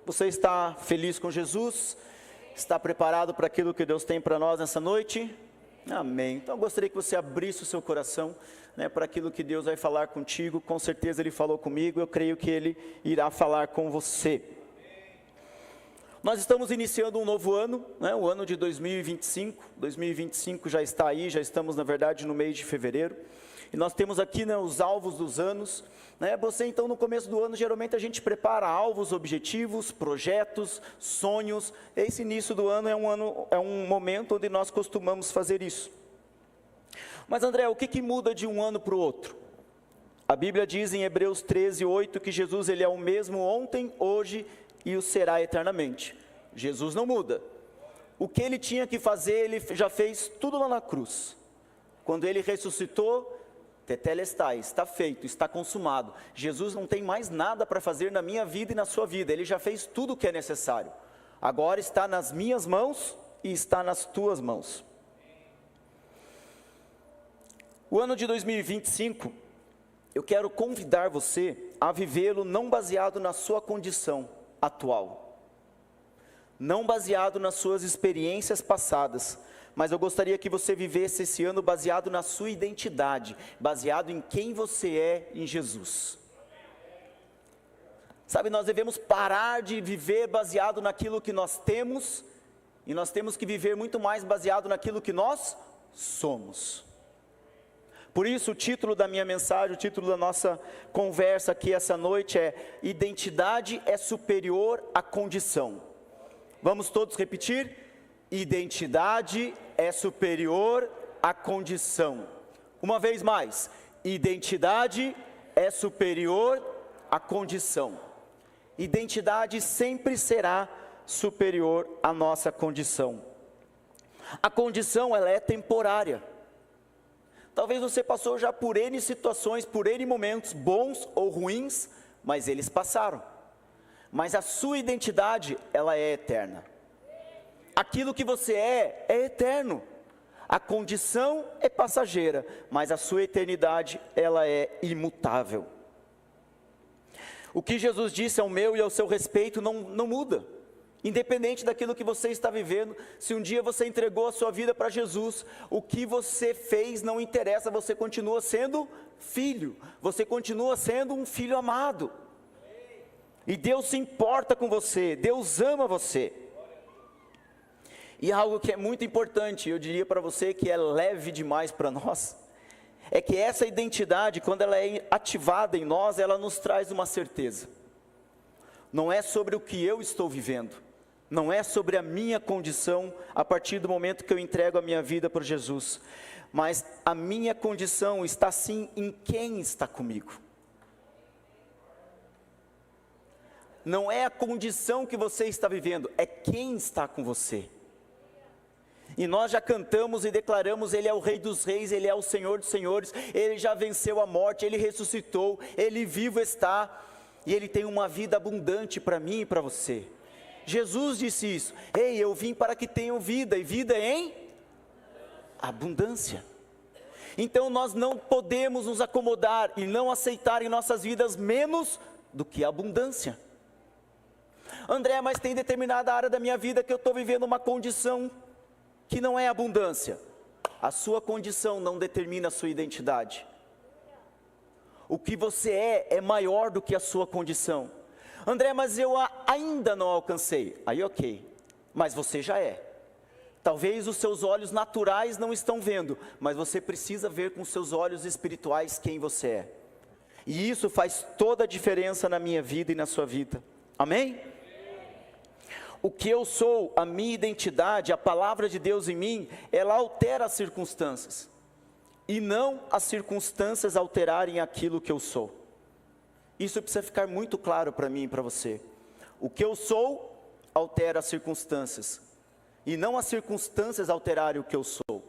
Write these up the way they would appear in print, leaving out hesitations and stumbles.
Você está feliz com Jesus? Está preparado para aquilo que Deus tem para nós nessa noite? Amém. Então eu gostaria que você abrisse o seu coração, para aquilo que Deus vai falar contigo. Com certeza Ele falou comigo, eu creio que Ele irá falar com você. Nós estamos iniciando um novo ano, o ano de 2025. 2025 já está aí, já estamos na verdade no mês de fevereiro. E nós temos aqui os alvos dos anos. Você então no começo do ano, geralmente a gente prepara alvos, objetivos, projetos, sonhos. Esse início do ano é um momento onde nós costumamos fazer isso. Mas André, o que muda de um ano para o outro? A Bíblia diz em Hebreus 13:8 que Jesus ele é o mesmo ontem, hoje e o será eternamente. Jesus não muda. O que ele tinha que fazer, ele já fez tudo lá na cruz. Quando ele ressuscitou, tetelestai, está feito, está consumado. Jesus não tem mais nada para fazer na minha vida e na sua vida. Ele já fez tudo o que é necessário. Agora está nas minhas mãos e está nas tuas mãos. O ano de 2025, eu quero convidar você a vivê-lo não baseado na sua condição atual, não baseado nas suas experiências passadas, mas eu gostaria que você vivesse esse ano baseado na sua identidade, baseado em quem você é em Jesus. Sabe, nós devemos parar de viver baseado naquilo que nós temos, e nós temos que viver muito mais baseado naquilo que nós somos. Por isso o título da minha mensagem, o título da nossa conversa aqui essa noite é: identidade é superior à condição. Vamos todos repetir? Identidade é superior à condição. Uma vez mais, identidade é superior à condição. Identidade sempre será superior à nossa condição. A condição, ela é temporária. Talvez você passou já por N situações, por N momentos, bons ou ruins, mas eles passaram. Mas a sua identidade, ela é eterna. Aquilo que você é eterno. A condição é passageira, mas a sua eternidade, ela é imutável. O que Jesus disse ao meu e ao seu respeito não muda. Independente daquilo que você está vivendo, se um dia você entregou a sua vida para Jesus, o que você fez não interessa, você continua sendo filho, você continua sendo um filho amado. E Deus se importa com você, Deus ama você. E algo que é muito importante, eu diria para você que é leve demais para nós, é que essa identidade, quando ela é ativada em nós, ela nos traz uma certeza. Não é sobre o que eu estou vivendo, não é sobre a minha condição a partir do momento que eu entrego a minha vida para Jesus, mas a minha condição está sim em quem está comigo. Não é a condição que você está vivendo, é quem está com você. E nós já cantamos e declaramos: Ele é o Rei dos Reis, Ele é o Senhor dos Senhores, Ele já venceu a morte, Ele ressuscitou, Ele vivo está, e Ele tem uma vida abundante para mim e para você. Jesus disse isso: ei, eu vim para que tenham vida, e vida em abundância. Então nós não podemos nos acomodar e não aceitar em nossas vidas menos do que abundância. André, mas tem determinada área da minha vida que eu estou vivendo uma condição que não é abundância. A sua condição não determina a sua identidade. O que você é maior do que a sua condição. André, mas eu ainda não alcancei. Aí ok, mas você já é. Talvez os seus olhos naturais não estão vendo, mas você precisa ver com seus olhos espirituais quem você é. E isso faz toda a diferença na minha vida e na sua vida. Amém? O que eu sou, a minha identidade, a palavra de Deus em mim, ela altera as circunstâncias. E não as circunstâncias alterarem aquilo que eu sou. Isso precisa ficar muito claro para mim e para você. O que eu sou, altera as circunstâncias. E não as circunstâncias alterarem o que eu sou.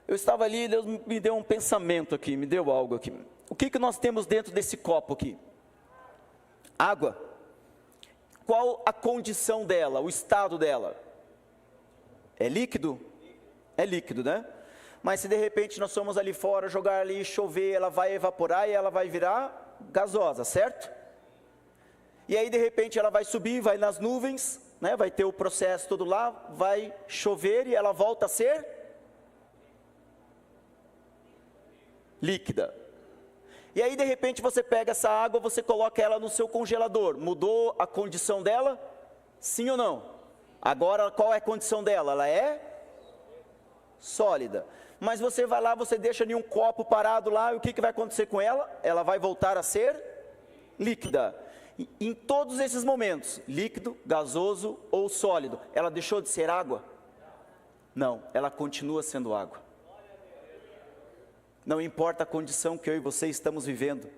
Eu estava ali, Deus me deu um pensamento aqui, me deu algo aqui. O que nós temos dentro desse copo aqui? Água. Qual a condição dela, o estado dela? É líquido? É líquido, né? Mas se de repente nós formos ali fora, jogar ali, chover, ela vai evaporar e ela vai virar gasosa, certo? e aí de repente ela vai subir, vai nas nuvens, né? Vai ter o processo todo lá, vai chover e ela volta a ser líquida. E aí de repente você pega essa água, você coloca ela no seu congelador, mudou a condição dela? Sim ou não? Agora qual é a condição dela? Ela é sólida. Mas você vai lá, você deixa em um copo parado lá, e o que vai acontecer com ela? Ela vai voltar a ser líquida. Em todos esses momentos, líquido, gasoso ou sólido, ela deixou de ser água? Não, ela continua sendo água. Não importa a condição que eu e você estamos vivendo.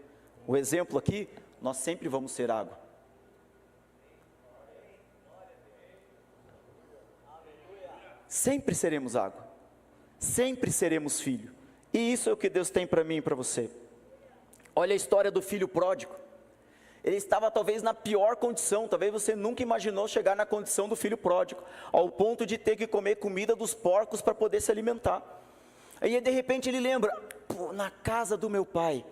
O exemplo aqui, nós sempre vamos ser água. Sempre seremos água. Sempre seremos filho. E isso é o que Deus tem para mim e para você. Olha a história do filho pródigo. Ele estava talvez na pior condição, talvez você nunca imaginou chegar na condição do filho pródigo, ao ponto de ter que comer comida dos porcos para poder se alimentar. Aí de repente ele lembra, pô, na casa do meu pai,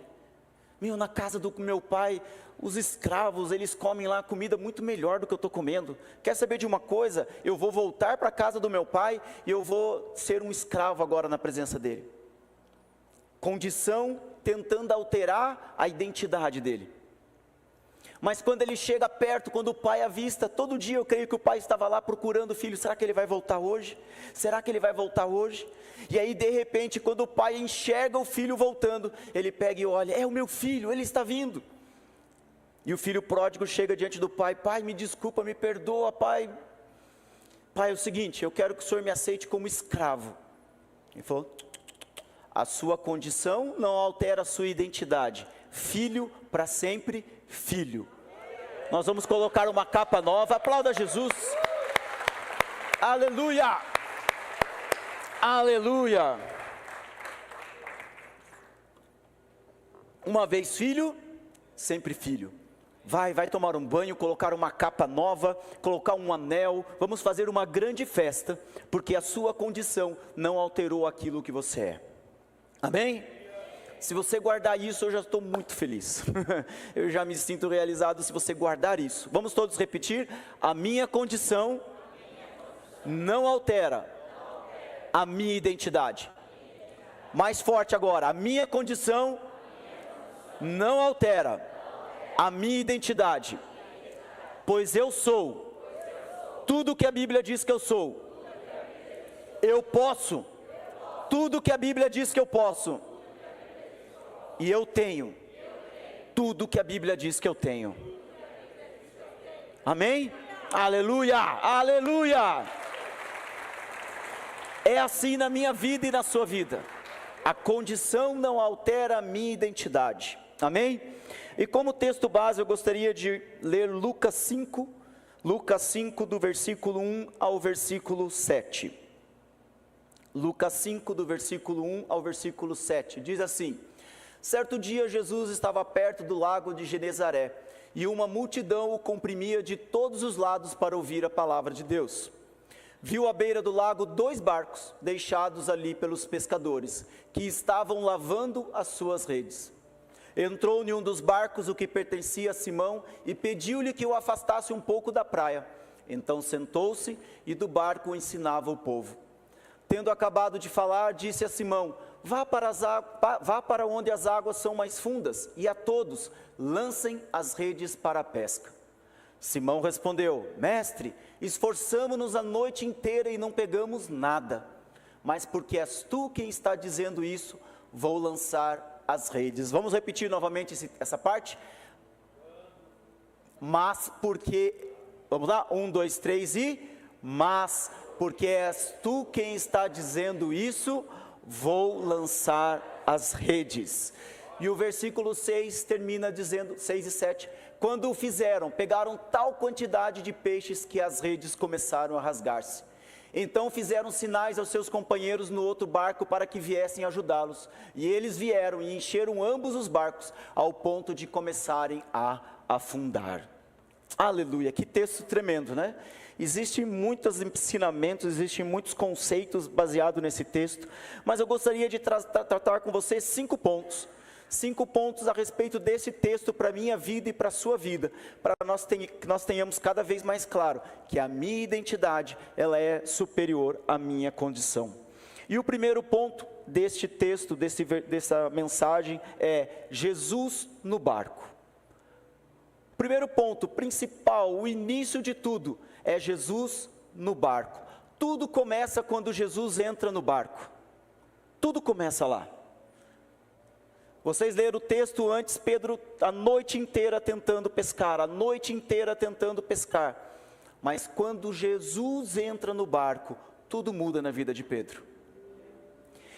na casa do meu pai, os escravos, eles comem lá comida muito melhor do que eu estou comendo. Quer saber de uma coisa? Eu vou voltar para a casa do meu pai e eu vou ser um escravo agora na presença dele. Condição tentando alterar a identidade dele. Mas quando ele chega perto, quando o pai avista, todo dia eu creio que o pai estava lá procurando o filho. Será que ele vai voltar hoje? Será que ele vai voltar hoje? E aí de repente, quando o pai enxerga o filho voltando, ele pega e olha, é o meu filho, ele está vindo. E o filho pródigo chega diante do pai, pai, me desculpa, me perdoa, pai. Pai, é o seguinte, eu quero que o senhor me aceite como escravo. Ele falou, a sua condição não altera a sua identidade. Filho para sempre, filho. Nós vamos colocar uma capa nova, aplauda Jesus. Aleluia, aleluia. Uma vez filho, sempre filho. Vai tomar um banho, colocar uma capa nova, colocar um anel, vamos fazer uma grande festa, porque a sua condição não alterou aquilo que você é. Amém? Se você guardar isso, eu já estou muito feliz. Eu já me sinto realizado se você guardar isso. Vamos todos repetir? A minha condição não altera a minha identidade. Mais forte agora. A minha condição não altera a minha identidade. Pois eu sou tudo que a Bíblia diz que eu sou. Eu posso tudo que a Bíblia diz que eu posso. E eu tenho tudo que a Bíblia diz que eu tenho. Amém? Aleluia, aleluia. É assim na minha vida e na sua vida. A condição não altera a minha identidade. Amém? E como texto base eu gostaria de ler Lucas 5 do versículo 1 ao versículo 7. Lucas 5 do versículo 1 ao versículo 7. Diz assim: certo dia Jesus estava perto do lago de Genezaré, e uma multidão o comprimia de todos os lados para ouvir a palavra de Deus. Viu à beira do lago 2 barcos, deixados ali pelos pescadores, que estavam lavando as suas redes. Entrou em um dos barcos, o que pertencia a Simão, e pediu-lhe que o afastasse um pouco da praia. Então sentou-se e do barco ensinava o povo. Tendo acabado de falar, disse a Simão: vá para onde as águas são mais fundas, e a todos lancem as redes para a pesca. Simão respondeu: mestre, esforçamo-nos a noite inteira e não pegamos nada. Mas porque és tu quem está dizendo isso, vou lançar as redes. Vamos repetir novamente essa parte? Mas porque, vamos lá, 1, 2, 3 e... mas porque és tu quem está dizendo isso, vou lançar as redes. E o versículo 6 termina dizendo, 6 e 7, quando o fizeram, pegaram tal quantidade de peixes que as redes começaram a rasgar-se. Então fizeram sinais aos seus companheiros no outro barco para que viessem ajudá-los. E eles vieram e encheram ambos os barcos, ao ponto de começarem a afundar. Aleluia, que texto tremendo, né? Existem muitos ensinamentos, existem muitos conceitos baseados nesse texto, mas eu gostaria de tratar com você 5 pontos. 5 pontos a respeito desse texto para a minha vida e para a sua vida, para que nós tenhamos cada vez mais claro que a minha identidade, ela é superior à minha condição. E o primeiro ponto deste texto, dessa mensagem, é Jesus no barco. O primeiro ponto principal, o início de tudo, é Jesus no barco. Tudo começa quando Jesus entra no barco. Tudo começa lá. Vocês leram o texto antes, Pedro a noite inteira tentando pescar, mas quando Jesus entra no barco, tudo muda na vida de Pedro.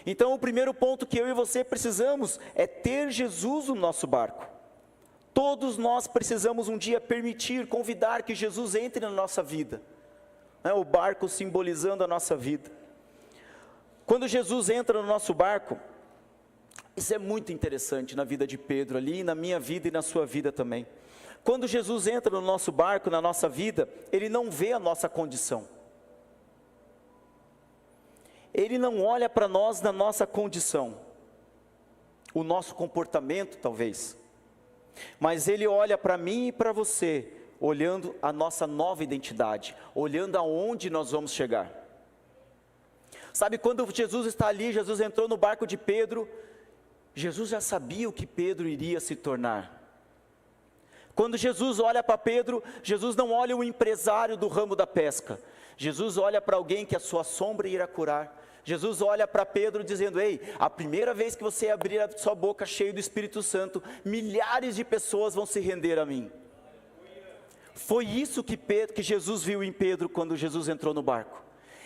Então o primeiro ponto que eu e você precisamos é ter Jesus no nosso barco. Todos nós precisamos um dia convidar que Jesus entre na nossa vida, o barco simbolizando a nossa vida. Quando Jesus entra no nosso barco, isso é muito interessante na vida de Pedro ali, na minha vida e na sua vida também. Quando Jesus entra no nosso barco, na nossa vida, Ele não vê a nossa condição. Ele não olha para nós na nossa condição, o nosso comportamento talvez, mas Ele olha para mim e para você, olhando a nossa nova identidade, olhando aonde nós vamos chegar. Sabe, quando Jesus está ali, Jesus entrou no barco de Pedro, Jesus já sabia o que Pedro iria se tornar. Quando Jesus olha para Pedro, Jesus não olha o empresário do ramo da pesca, Jesus olha para alguém que a sua sombra irá curar. Jesus olha para Pedro dizendo: ei, a primeira vez que você abrir a sua boca cheia do Espírito Santo, milhares de pessoas vão se render a mim. Foi isso que Jesus viu em Pedro quando Jesus entrou no barco.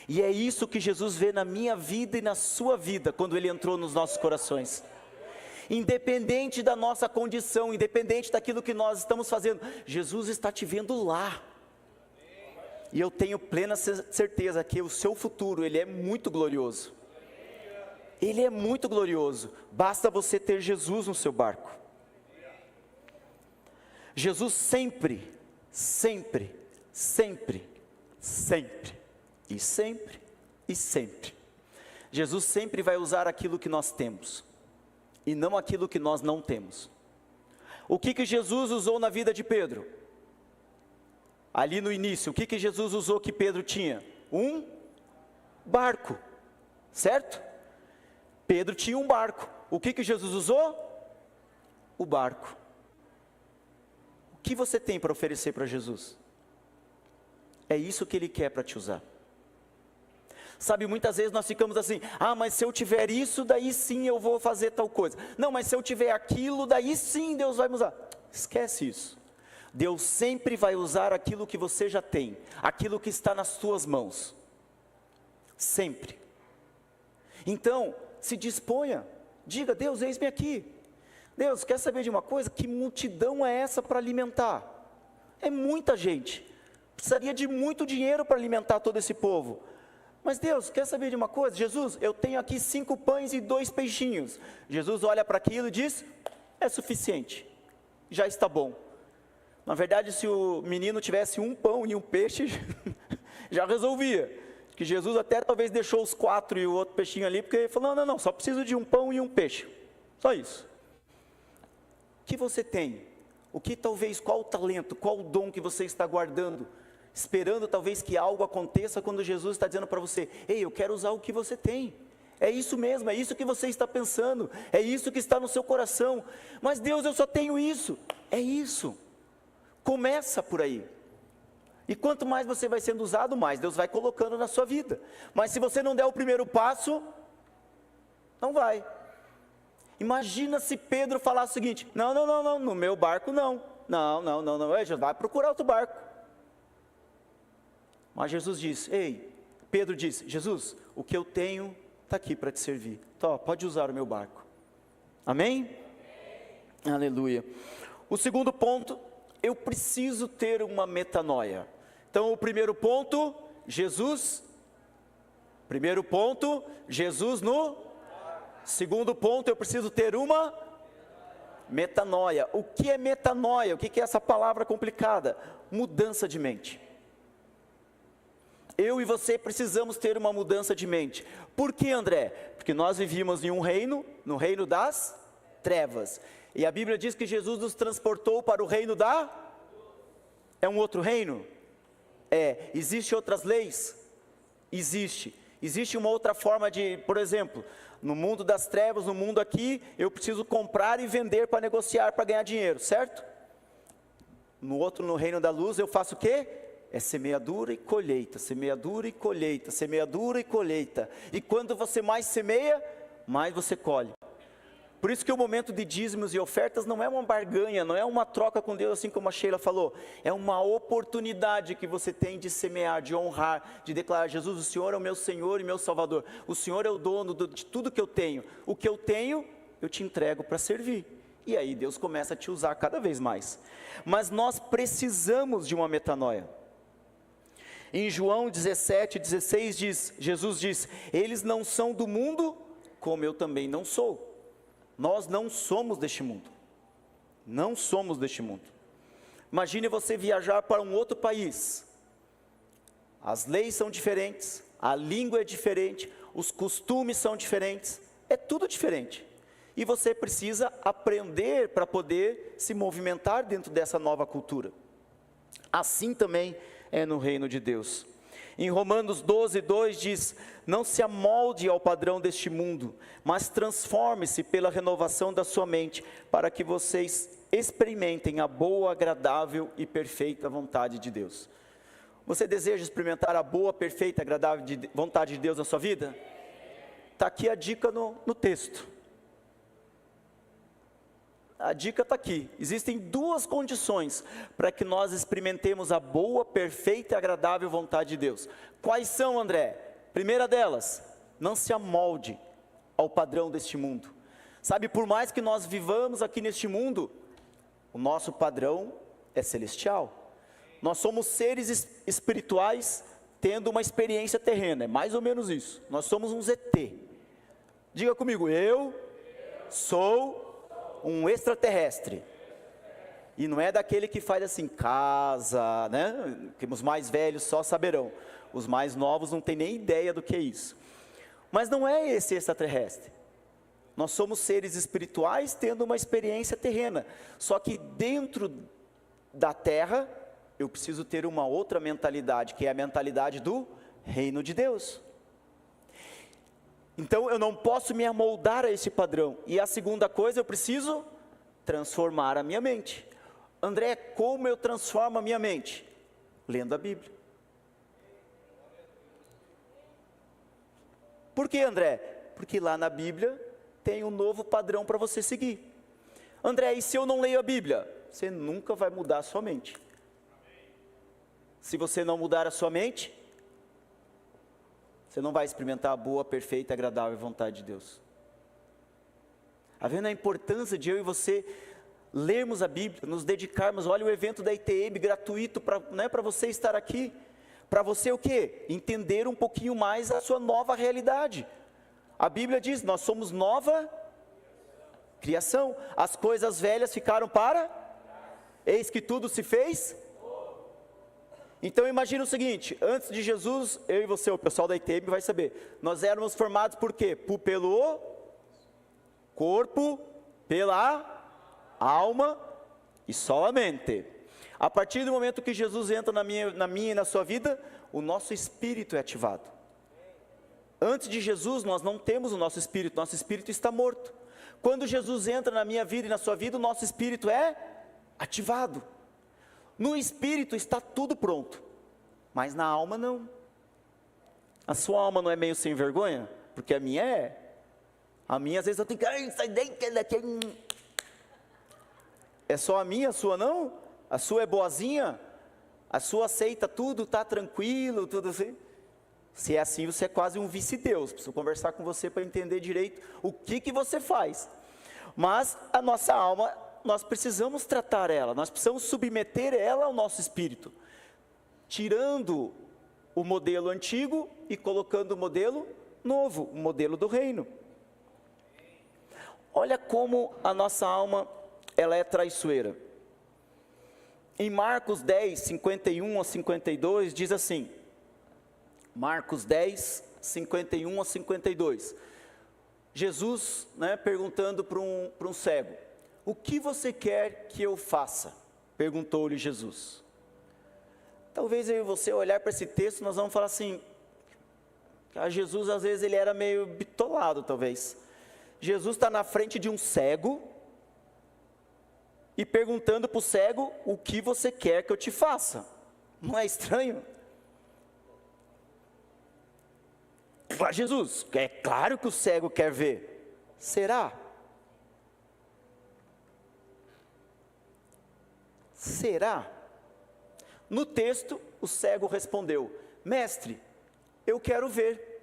E é isso que Jesus vê na minha vida e na sua vida quando Ele entrou nos nossos corações. Independente da nossa condição, independente daquilo que nós estamos fazendo, Jesus está te vendo lá. E eu tenho plena certeza que o seu futuro, ele é muito glorioso. Ele é muito glorioso. Basta você ter Jesus no seu barco. Jesus sempre, sempre, sempre, sempre, e sempre, e sempre. Jesus sempre vai usar aquilo que nós temos, e não aquilo que nós não temos. O que Jesus usou na vida de Pedro? Ali no início, o que Jesus usou que Pedro tinha? Um barco, certo? Pedro tinha um barco. O que Jesus usou? O barco. O que você tem para oferecer para Jesus? É isso que Ele quer para te usar. Sabe, muitas vezes nós ficamos assim: ah, mas se eu tiver isso, daí sim eu vou fazer tal coisa. Não, mas se eu tiver aquilo, daí sim Deus vai me usar. Esquece isso. Deus sempre vai usar aquilo que você já tem, aquilo que está nas suas mãos. Sempre. Então, se disponha. Diga: Deus, eis-me aqui. Deus, quer saber de uma coisa? Que multidão é essa para alimentar? É muita gente. Precisaria de muito dinheiro para alimentar todo esse povo. Mas Deus, quer saber de uma coisa? Jesus, eu tenho aqui 5 pães e 2 peixinhos. Jesus olha para aquilo e diz: é suficiente, já está bom. Na verdade, se o menino tivesse 1 pão e 1 peixe, já resolvia. Que Jesus até talvez deixou os 4 e o outro peixinho ali, porque ele falou: não, só preciso de 1 pão e 1 peixe. Só isso. O que você tem? Qual o talento, qual o dom que você está guardando? Esperando talvez que algo aconteça quando Jesus está dizendo para você: ei, eu quero usar o que você tem. É isso mesmo, é isso que você está pensando, é isso que está no seu coração. Mas Deus, eu só tenho isso. É isso. Começa por aí. E quanto mais você vai sendo usado, mais Deus vai colocando na sua vida. Mas se você não der o primeiro passo, não vai. Imagina se Pedro falasse o seguinte: não, no meu barco não. Não, vai procurar outro barco. Mas Jesus disse: Pedro disse: Jesus, o que eu tenho está aqui para te servir. Então, pode usar o meu barco. Amém? Aleluia. O segundo ponto: eu preciso ter uma metanoia. Então, o primeiro ponto, Jesus. Primeiro ponto, Jesus no. Segundo ponto, eu preciso ter uma metanoia. O que é metanoia? O que é essa palavra complicada? Mudança de mente. Eu e você precisamos ter uma mudança de mente. Por que, André? Porque nós vivíamos em um reino, no reino das trevas. E a Bíblia diz que Jesus nos transportou para o reino É um outro reino? Existem outras leis? Existe uma outra forma de, por exemplo, no mundo das trevas, no mundo aqui, eu preciso comprar e vender para negociar, para ganhar dinheiro, certo? No outro, no reino da luz, eu faço o quê? É semeadura e colheita, semeadura e colheita, semeadura e colheita. E quando você mais semeia, mais você colhe. Por isso que o momento de dízimos e ofertas não é uma barganha, não é uma troca com Deus, assim como a Sheila falou. É uma oportunidade que você tem de semear, de honrar, de declarar: Jesus, o Senhor é o meu Senhor e meu Salvador. O Senhor é o dono de tudo que eu tenho. O que eu tenho, eu te entrego para servir. E aí Deus começa a te usar cada vez mais. Mas nós precisamos de uma metanoia. Em João 17:16 Jesus diz: eles não são do mundo, como eu também não sou. Nós não somos deste mundo. Não somos deste mundo. Imagine você viajar para um outro país. As leis são diferentes, a língua é diferente, os costumes são diferentes, é tudo diferente. E você precisa aprender para poder se movimentar dentro dessa nova cultura. Assim também é no reino de Deus. Em Romanos 12:2 diz: não se amolde ao padrão deste mundo, mas transforme-se pela renovação da sua mente, para que vocês experimentem a boa, agradável e perfeita vontade de Deus. Você deseja experimentar a boa, perfeita e agradável vontade de Deus na sua vida? Está aqui a dica no texto. A dica está aqui. Existem duas condições para que nós experimentemos a boa, perfeita e agradável vontade de Deus. Quais são, André? Primeira delas, não se amolde ao padrão deste mundo. Sabe, por mais que nós vivamos aqui neste mundo, o nosso padrão é celestial. Nós somos seres espirituais tendo uma experiência terrena, é mais ou menos isso. Nós somos um ET. Diga comigo: eu sou um extraterrestre. E não é daquele que faz assim, casa, né? Que os mais velhos só saberão. Os mais novos não têm nem ideia do que é isso. Mas não é esse extraterrestre. Nós somos seres espirituais tendo uma experiência terrena. Só que dentro da terra, eu preciso ter uma outra mentalidade, que é a mentalidade do reino de Deus. Então eu não posso me amoldar a esse padrão. E a segunda coisa, eu preciso transformar a minha mente. André, como eu transformo a minha mente? Lendo a Bíblia. Por que, André? Porque lá na Bíblia tem um novo padrão para você seguir. André, e se eu não leio a Bíblia? Você nunca vai mudar a sua mente. Se você não mudar a sua mente, você não vai experimentar a boa, perfeita e agradável vontade de Deus. Está vendo a importância de eu e você lermos a Bíblia, nos dedicarmos? Olha o evento da ITM gratuito para você estar aqui. Para você o quê? Entender um pouquinho mais a sua nova realidade. A Bíblia diz: nós somos nova criação. As coisas velhas ficaram para? Eis que tudo se fez. Então imagina o seguinte: antes de Jesus, eu e você, o pessoal da ITM vai saber, nós éramos formados por quê? Pelo corpo, pela alma e só a mente. A partir do momento que Jesus entra na minha e na sua vida, o nosso espírito é ativado. Antes de Jesus, nós não temos o nosso espírito está morto. Quando Jesus entra na minha vida e na sua vida, o nosso espírito é ativado. No espírito está tudo pronto, mas na alma não. A sua alma não é meio sem vergonha? Porque a minha é. A minha às vezes eu tenho que sai daqui. É só a minha, a sua não? A sua é boazinha? A sua aceita tudo, está tranquilo, tudo assim? Se é assim, você é quase um vice-deus. Preciso conversar com você para entender direito o que você faz. Mas a nossa alma, nós precisamos tratar ela, nós precisamos submeter ela ao nosso espírito, tirando o modelo antigo e colocando o modelo novo, o modelo do reino. Olha como a nossa alma, ela é traiçoeira. Em Marcos 10, 51 a 52, diz assim, Marcos 10, 51 a 52, Jesus, perguntando para um cego: o que você quer que eu faça? Perguntou-lhe Jesus. Talvez eu e você olhar para esse texto, nós vamos falar assim, Jesus às vezes ele era meio bitolado talvez. Jesus está na frente de um cego, e perguntando para o cego: o que você quer que eu te faça? Não é estranho? Jesus, é claro que o cego quer ver. Será? Será? No texto, o cego respondeu: mestre, eu quero ver.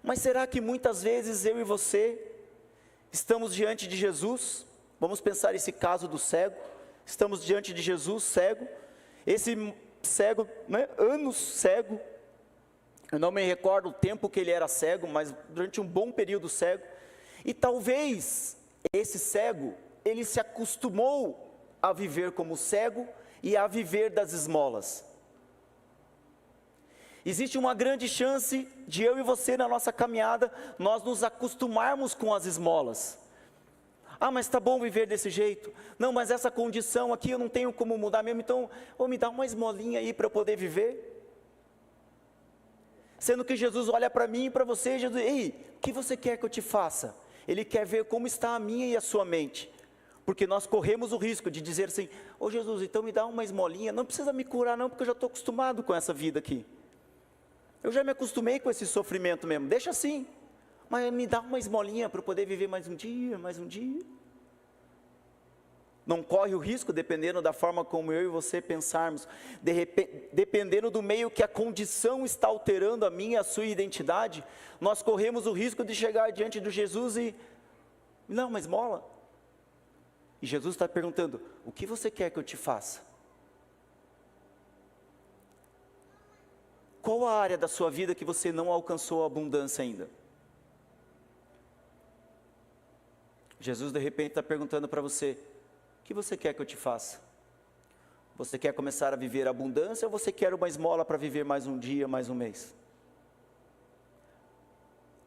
Mas será que muitas vezes eu e você estamos diante de Jesus? Vamos pensar esse caso do cego. Estamos diante de Jesus, cego. Esse cego, anos cego. Eu não me recordo o tempo que ele era cego, mas durante um bom período cego. E talvez esse cego, ele se acostumou a viver como cego e a viver das esmolas. Existe uma grande chance de eu e você, na nossa caminhada, nós nos acostumarmos com as esmolas. Ah, mas está bom viver desse jeito. Não, mas essa condição aqui eu não tenho como mudar mesmo, então, me dá uma esmolinha aí para eu poder viver. Sendo que Jesus olha para mim e para você, Jesus, ei, o que você quer que eu te faça? Ele quer ver como está a minha e a sua mente. Porque nós corremos o risco de dizer assim: Jesus, então me dá uma esmolinha, não precisa me curar não, porque eu já estou acostumado com essa vida aqui. Eu já me acostumei com esse sofrimento mesmo, deixa assim. Mas me dá uma esmolinha para eu poder viver mais um dia, mais um dia. Não corre o risco, dependendo da forma como eu e você pensarmos, dependendo do meio que a condição está alterando a minha e a sua identidade, nós corremos o risco de chegar diante de Jesus e, não, uma esmola. E Jesus está perguntando: o que você quer que eu te faça? Qual a área da sua vida que você não alcançou a abundância ainda? Jesus de repente está perguntando para você: o que você quer que eu te faça? Você quer começar a viver abundância ou você quer uma esmola para viver mais um dia, mais um mês?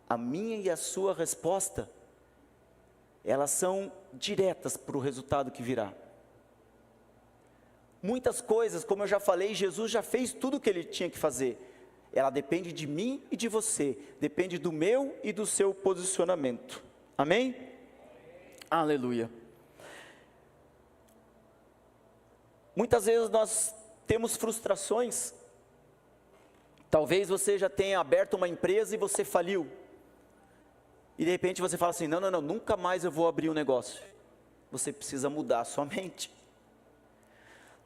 A minha e a sua resposta, elas são diretas para o resultado que virá. Muitas coisas, como eu já falei, Jesus já fez tudo o que ele tinha que fazer. Ela depende de mim e de você, depende do meu e do seu posicionamento. Amém? Aleluia. Muitas vezes nós temos frustrações. Talvez você já tenha aberto uma empresa e você faliu. E de repente você fala assim: não, nunca mais eu vou abrir um negócio. Você precisa mudar a sua mente.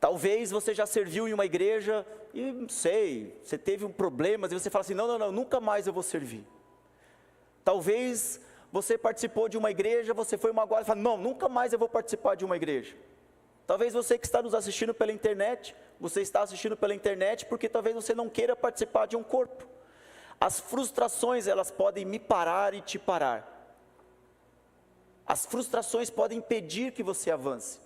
Talvez você já serviu em uma igreja e, não sei, você teve um problema e você fala assim: não, nunca mais eu vou servir. Talvez você participou de uma igreja, você foi magoado e fala: não, nunca mais eu vou participar de uma igreja. Talvez você que está nos assistindo pela internet, você está assistindo pela internet porque talvez você não queira participar de um corpo. As frustrações, elas podem me parar e te parar. As frustrações podem impedir que você avance.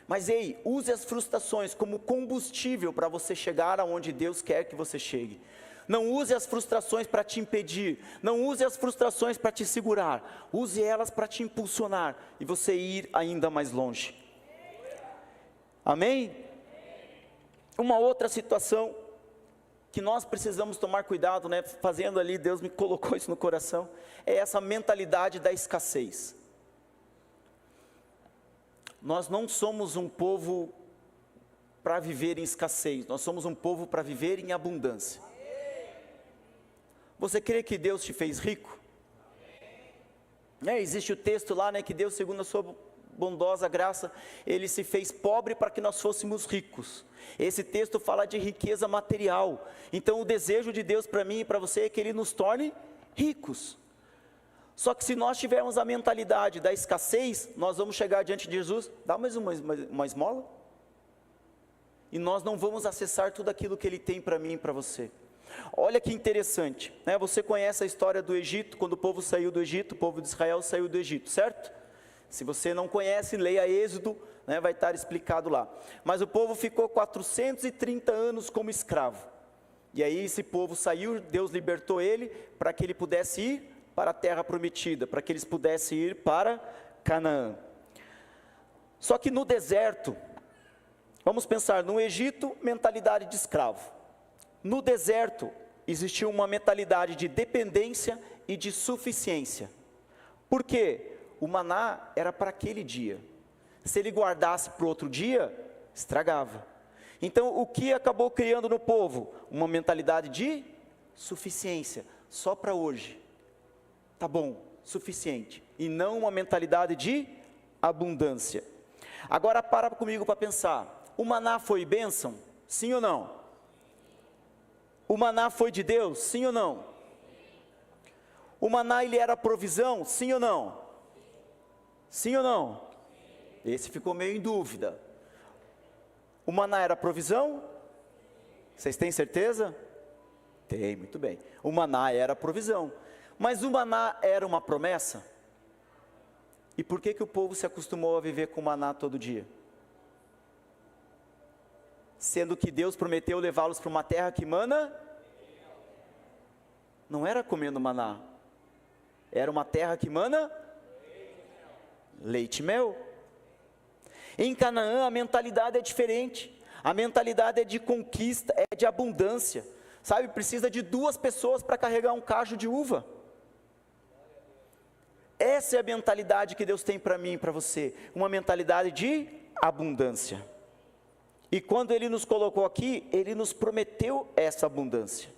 Mas ei, use as frustrações como combustível para você chegar aonde Deus quer que você chegue. Não use as frustrações para te impedir, não use as frustrações para te segurar, use elas para te impulsionar e você ir ainda mais longe. Amém? Uma outra situação que nós precisamos tomar cuidado, fazendo ali, Deus me colocou isso no coração, é essa mentalidade da escassez. Nós não somos um povo para viver em escassez, nós somos um povo para viver em abundância. Você crê que Deus te fez rico? Existe o texto lá, que Deus, segundo a sua bondosa graça, Ele se fez pobre para que nós fôssemos ricos. Esse texto fala de riqueza material. Então o desejo de Deus para mim e para você é que Ele nos torne ricos. Só que se nós tivermos a mentalidade da escassez, nós vamos chegar diante de Jesus: dá mais uma esmola? E nós não vamos acessar tudo aquilo que Ele tem para mim e para você. Olha que interessante, você conhece a história do Egito, quando o povo saiu do Egito, o povo de Israel saiu do Egito, certo? Se você não conhece, leia Êxodo, vai estar explicado lá. Mas o povo ficou 430 anos como escravo. E aí esse povo saiu, Deus libertou ele, para que ele pudesse ir para a terra prometida, para que eles pudessem ir para Canaã. Só que no deserto, vamos pensar, no Egito, mentalidade de escravo. No deserto, existia uma mentalidade de dependência e de suficiência. Por quê? O maná era para aquele dia. Se ele guardasse para o outro dia, estragava. Então, o que acabou criando no povo? Uma mentalidade de suficiência, só para hoje. Tá bom, suficiente. E não uma mentalidade de abundância. Agora para comigo para pensar. O maná foi bênção? Sim ou não? O maná foi de Deus? Sim ou não? O maná ele era provisão? Sim ou não? Sim ou não? Esse ficou meio em dúvida. O maná era provisão? Vocês têm certeza? Tem, muito bem. O maná era provisão. Mas o maná era uma promessa? E por que o povo se acostumou a viver com maná todo dia? Sendo que Deus prometeu levá-los para uma terra que mana? Não era comendo maná. Era uma terra que mana? Leite e mel. Em Canaã a mentalidade é diferente. A mentalidade é de conquista, é de abundância. Sabe, precisa de 2 pessoas para carregar um cacho de uva. Essa é a mentalidade que Deus tem para mim e para você. Uma mentalidade de abundância. E quando Ele nos colocou aqui, Ele nos prometeu essa abundância.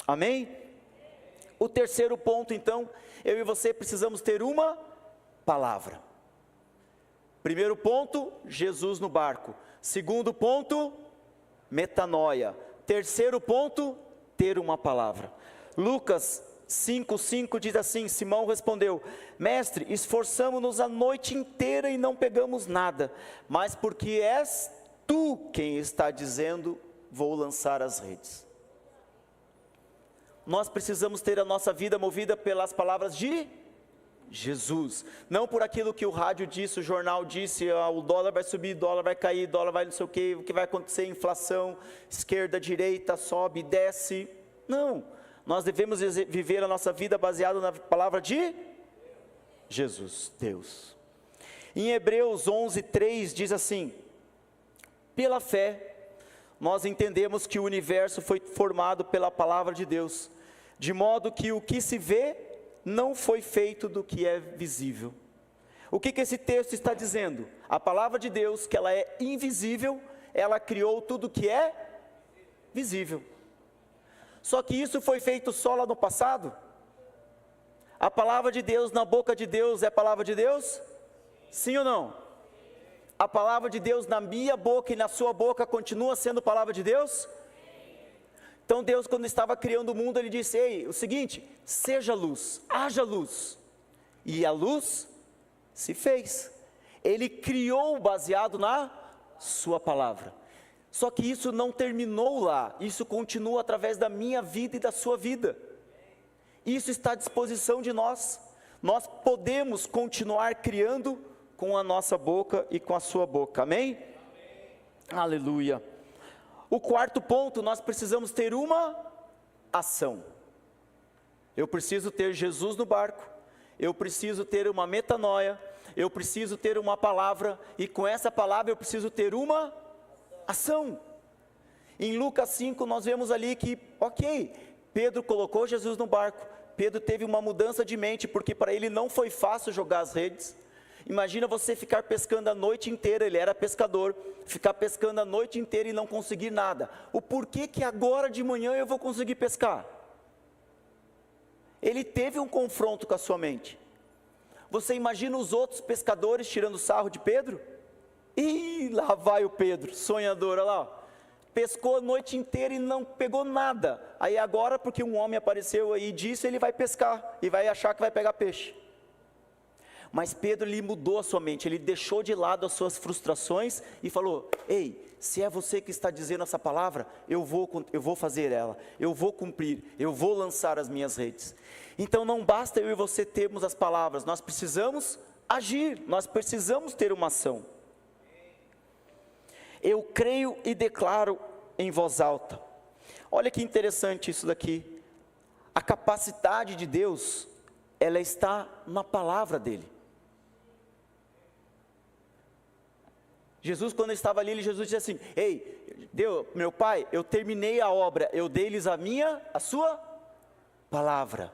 Amém? O terceiro ponto, então, eu e você precisamos ter uma palavra. Primeiro ponto, Jesus no barco. Segundo ponto, metanoia. Terceiro ponto, ter uma palavra. Lucas 5:5 diz assim: Simão respondeu: Mestre, esforçamo-nos a noite inteira e não pegamos nada, mas porque és tu quem está dizendo, vou lançar as redes. Nós precisamos ter a nossa vida movida pelas palavras de Jesus, não por aquilo que o rádio disse, o jornal disse, o dólar vai subir, dólar vai cair, dólar vai não sei o que vai acontecer, inflação, esquerda, direita, sobe, desce. Não, nós devemos viver a nossa vida baseada na palavra de Jesus, Deus. Em Hebreus 11:3 diz assim: pela fé, nós entendemos que o universo foi formado pela palavra de Deus, de modo que o que se vê não foi feito do que é visível. O que esse texto está dizendo? A palavra de Deus, que ela é invisível, ela criou tudo que é visível. Só que isso foi feito só lá no passado? A palavra de Deus na boca de Deus é palavra de Deus? Sim ou não? A palavra de Deus na minha boca e na sua boca continua sendo palavra de Deus? Então Deus, quando estava criando o mundo, Ele disse: ei, o seguinte, seja luz, haja luz. E a luz se fez. Ele criou baseado na sua palavra. Só que isso não terminou lá, isso continua através da minha vida e da sua vida. Isso está à disposição de nós. Nós podemos continuar criando com a nossa boca e com a sua boca, amém? Aleluia. O quarto ponto, nós precisamos ter uma ação. Eu preciso ter Jesus no barco, eu preciso ter uma metanoia, eu preciso ter uma palavra, e com essa palavra eu preciso ter uma ação. Em Lucas 5 nós vemos ali que, ok, Pedro colocou Jesus no barco, Pedro teve uma mudança de mente, porque para ele não foi fácil jogar as redes. Imagina você ficar pescando a noite inteira, ele era pescador, ficar pescando a noite inteira e não conseguir nada. O porquê que agora de manhã eu vou conseguir pescar? Ele teve um confronto com a sua mente. Você imagina os outros pescadores tirando sarro de Pedro? Ih, lá vai o Pedro, sonhador, olha lá, pescou a noite inteira e não pegou nada. Aí agora, porque um homem apareceu aí e disse, ele vai pescar e vai achar que vai pegar peixe. Mas Pedro, ele mudou a sua mente, ele deixou de lado as suas frustrações e falou: ei, se é você que está dizendo essa palavra, eu vou fazer ela, eu vou cumprir, eu vou lançar as minhas redes. Então não basta eu e você termos as palavras, nós precisamos agir, nós precisamos ter uma ação. Eu creio e declaro em voz alta. Olha que interessante isso daqui. A capacidade de Deus ela está na palavra dele. Jesus, quando estava ali, Jesus disse assim: ei, Deus, meu Pai, eu terminei a obra, eu dei-lhes a sua palavra.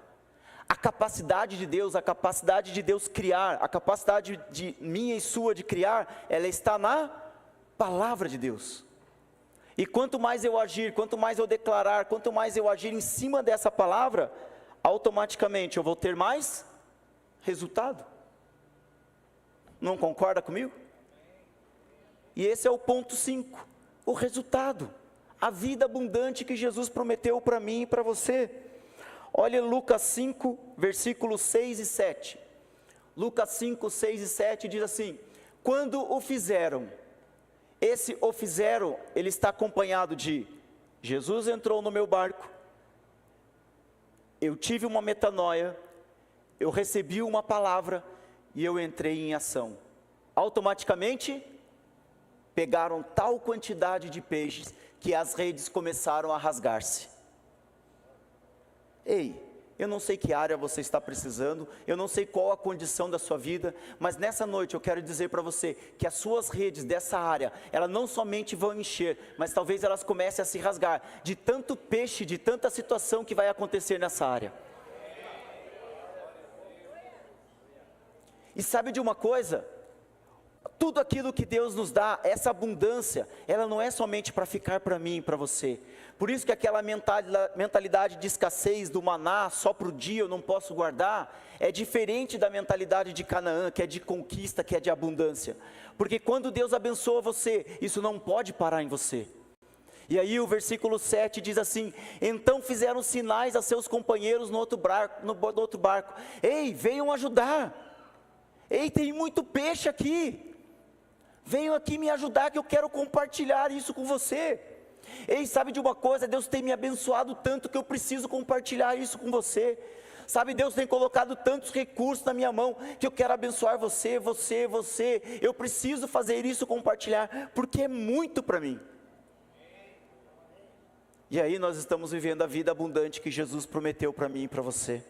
A capacidade de Deus criar, a capacidade de minha e sua de criar, ela está na palavra de Deus. E quanto mais eu agir, quanto mais eu declarar, quanto mais eu agir em cima dessa palavra, automaticamente eu vou ter mais resultado. Não concorda comigo? E esse é o ponto 5, o resultado, a vida abundante que Jesus prometeu para mim e para você. Olha Lucas 5, versículos 6 e 7. Lucas 5, 6 e 7 diz assim: quando o fizeram, esse o fizeram, ele está acompanhado de: Jesus entrou no meu barco, eu tive uma metanoia, eu recebi uma palavra e eu entrei em ação. Automaticamente, pegaram tal quantidade de peixes que as redes começaram a rasgar-se. Ei, eu não sei que área você está precisando, eu não sei qual a condição da sua vida, mas nessa noite eu quero dizer para você que as suas redes dessa área, elas não somente vão encher, mas talvez elas comecem a se rasgar, de tanto peixe, de tanta situação que vai acontecer nessa área. E sabe de uma coisa? Tudo aquilo que Deus nos dá, essa abundância, ela não é somente para ficar para mim e para você. Por isso que aquela mentalidade de escassez do maná, só para o dia eu não posso guardar, é diferente da mentalidade de Canaã, que é de conquista, que é de abundância. Porque quando Deus abençoa você, isso não pode parar em você. E aí o versículo 7 diz assim: então fizeram sinais a seus companheiros no outro barco. Ei, venham ajudar. Ei, tem muito peixe aqui. Venham aqui me ajudar que eu quero compartilhar isso com você. Ei, sabe de uma coisa? Deus tem me abençoado tanto que eu preciso compartilhar isso com você. Sabe, Deus tem colocado tantos recursos na minha mão que eu quero abençoar você. Eu preciso fazer isso, compartilhar, porque é muito para mim. E aí nós estamos vivendo a vida abundante que Jesus prometeu para mim e para você.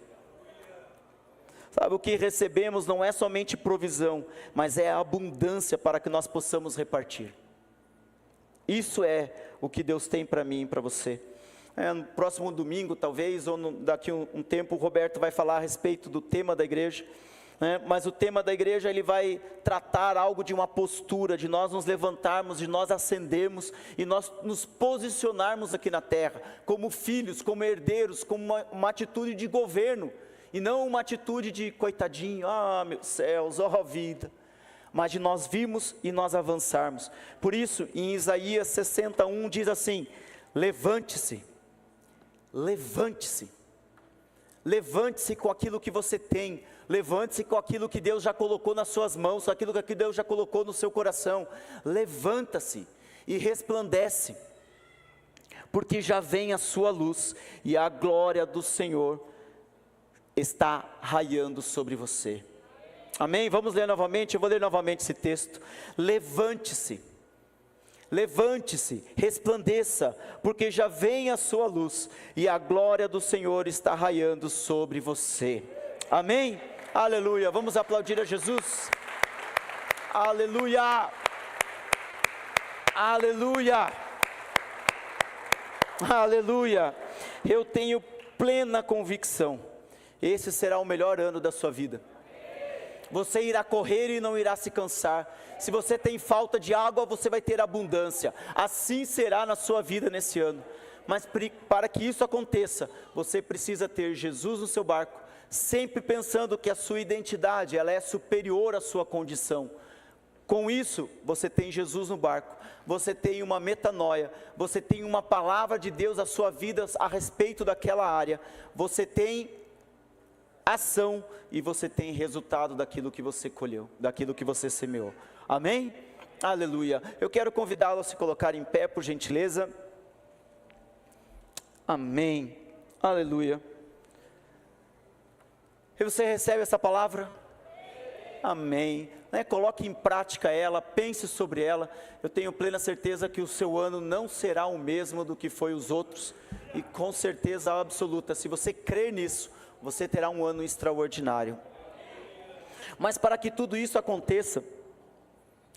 Sabe, o que recebemos não é somente provisão, mas é a abundância para que nós possamos repartir. Isso é o que Deus tem para mim e para você. No próximo domingo, talvez, ou daqui um tempo, o Roberto vai falar a respeito do tema da igreja. Mas o tema da igreja, ele vai tratar algo de uma postura, de nós nos levantarmos, de nós ascendermos e nós nos posicionarmos aqui na terra, como filhos, como herdeiros, como uma atitude de governo, e não uma atitude de coitadinho, meus céus, vida, mas de nós virmos e nós avançarmos. Por isso, em Isaías 61 diz assim: levante-se, levante-se, levante-se com aquilo que você tem, levante-se com aquilo que Deus já colocou nas suas mãos, com aquilo que Deus já colocou no seu coração. Levanta-se e resplandece, porque já vem a sua luz e a glória do Senhor está raiando sobre você. Amém? Vamos ler novamente, eu vou ler novamente esse texto. Levante-se, levante-se, resplandeça, porque já vem a sua luz, e a glória do Senhor está raiando sobre você. Amém? Aleluia, vamos aplaudir a Jesus. Aleluia, aleluia, aleluia. Eu tenho plena convicção, esse será o melhor ano da sua vida. Você irá correr e não irá se cansar. Se você tem falta de água, você vai ter abundância. Assim será na sua vida nesse ano. Mas para que isso aconteça, você precisa ter Jesus no seu barco, sempre pensando que a sua identidade, ela é superior à sua condição. Com isso, você tem Jesus no barco, você tem uma metanoia, você tem uma palavra de Deus à sua vida a respeito daquela área, você tem ação e você tem resultado daquilo que você colheu, daquilo que você semeou. Amém? Aleluia. Eu quero convidá-lo a se colocar em pé, por gentileza. Amém. Aleluia. E você recebe essa palavra? Amém. Coloque em prática ela, pense sobre ela. Eu tenho plena certeza que o seu ano não será o mesmo do que foi os outros. E com certeza absoluta, se você crer nisso, você terá um ano extraordinário. Mas para que tudo isso aconteça,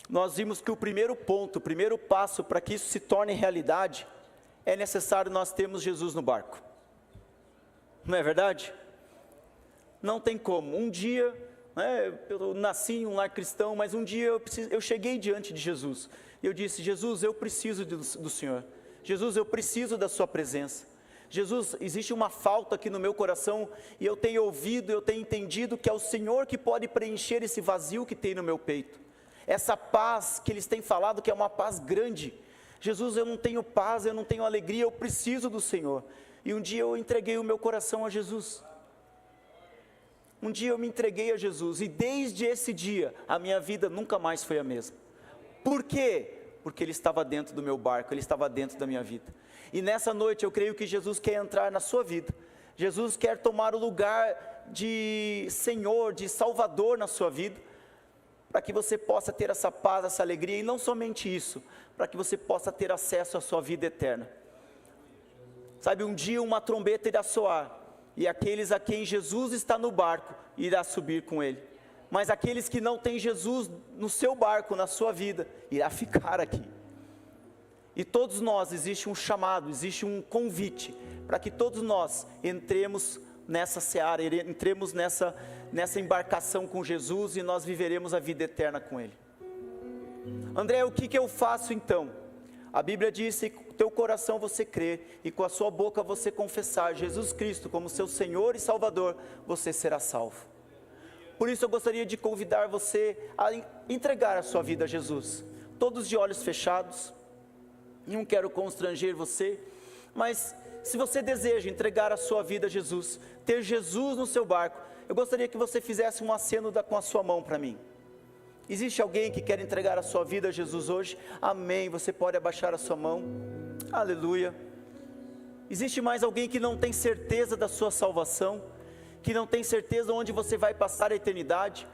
nós vimos que o primeiro ponto, o primeiro passo para que isso se torne realidade, é necessário nós termos Jesus no barco. Não é verdade? Não tem como. Um dia, eu nasci em um lar cristão, mas um dia eu cheguei diante de Jesus. E eu disse: Jesus, eu preciso do Senhor. Jesus, eu preciso da sua presença. Jesus, existe uma falta aqui no meu coração, e eu tenho ouvido, eu tenho entendido que é o Senhor que pode preencher esse vazio que tem no meu peito. Essa paz que eles têm falado que é uma paz grande. Jesus, eu não tenho paz, eu não tenho alegria, eu preciso do Senhor. E um dia eu entreguei o meu coração a Jesus. Um dia eu me entreguei a Jesus, e desde esse dia, a minha vida nunca mais foi a mesma. Por quê? Porque Ele estava dentro do meu barco, Ele estava dentro da minha vida. E nessa noite eu creio que Jesus quer entrar na sua vida. Jesus quer tomar o lugar de Senhor, de Salvador na sua vida, para que você possa ter essa paz, essa alegria, e não somente isso, para que você possa ter acesso à sua vida eterna. Sabe, um dia uma trombeta irá soar, e aqueles a quem Jesus está no barco, irá subir com Ele. Mas aqueles que não têm Jesus no seu barco, na sua vida, irá ficar aqui. E todos nós, existe um chamado, existe um convite, para que todos nós entremos nessa seara, entremos nessa embarcação com Jesus, e nós viveremos a vida eterna com Ele. André, o que eu faço então? A Bíblia diz que com o teu coração você crer, e com a sua boca você confessar Jesus Cristo como seu Senhor e Salvador, você será salvo. Por isso eu gostaria de convidar você a entregar a sua vida a Jesus, todos de olhos fechados. Não quero constranger você, mas se você deseja entregar a sua vida a Jesus, ter Jesus no seu barco, eu gostaria que você fizesse um aceno com a sua mão para mim. Existe alguém que quer entregar a sua vida a Jesus hoje? Amém, você pode abaixar a sua mão. Aleluia. Existe mais alguém que não tem certeza da sua salvação, que não tem certeza onde você vai passar a eternidade?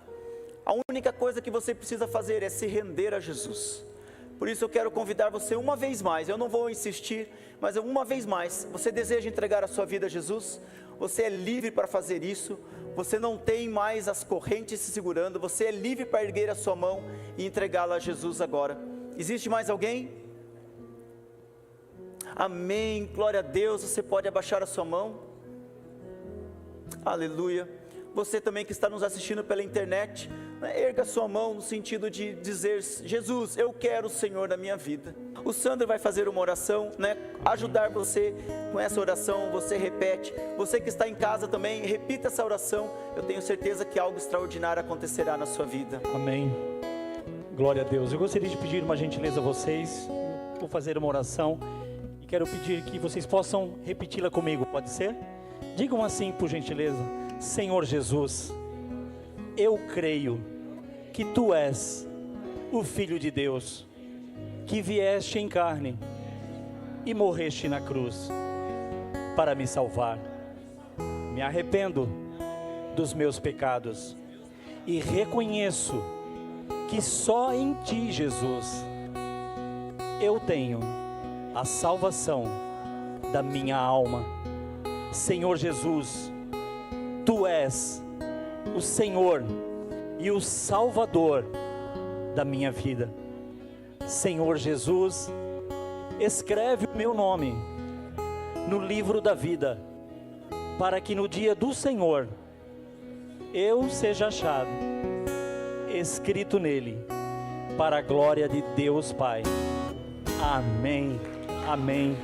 A única coisa que você precisa fazer é se render a Jesus. Por isso eu quero convidar você uma vez mais, eu não vou insistir, mas uma vez mais, você deseja entregar a sua vida a Jesus? Você é livre para fazer isso, você não tem mais as correntes se segurando, você é livre para erguer a sua mão e entregá-la a Jesus agora. Existe mais alguém? Amém, glória a Deus, você pode abaixar a sua mão. Aleluia. Você também que está nos assistindo pela internet, erga sua mão no sentido de dizer: Jesus, eu quero o Senhor na minha vida. O Sandro vai fazer uma oração, ajudar você com essa oração. Você repete. Você que está em casa também, repita essa oração. Eu tenho certeza que algo extraordinário acontecerá na sua vida. Amém. Glória a Deus. Eu gostaria de pedir uma gentileza a vocês. Vou fazer uma oração e quero pedir que vocês possam repeti-la comigo, pode ser? Digam assim, por gentileza: Senhor Jesus, eu creio que Tu és o Filho de Deus, que vieste em carne e morreste na cruz para me salvar. Me arrependo dos meus pecados e reconheço que só em Ti, Jesus, eu tenho a salvação da minha alma. Senhor Jesus, Tu és o Senhor e o Salvador da minha vida. Senhor Jesus, escreve o meu nome no livro da vida, para que no dia do Senhor eu seja achado escrito nele, para a glória de Deus Pai. Amém. Amém.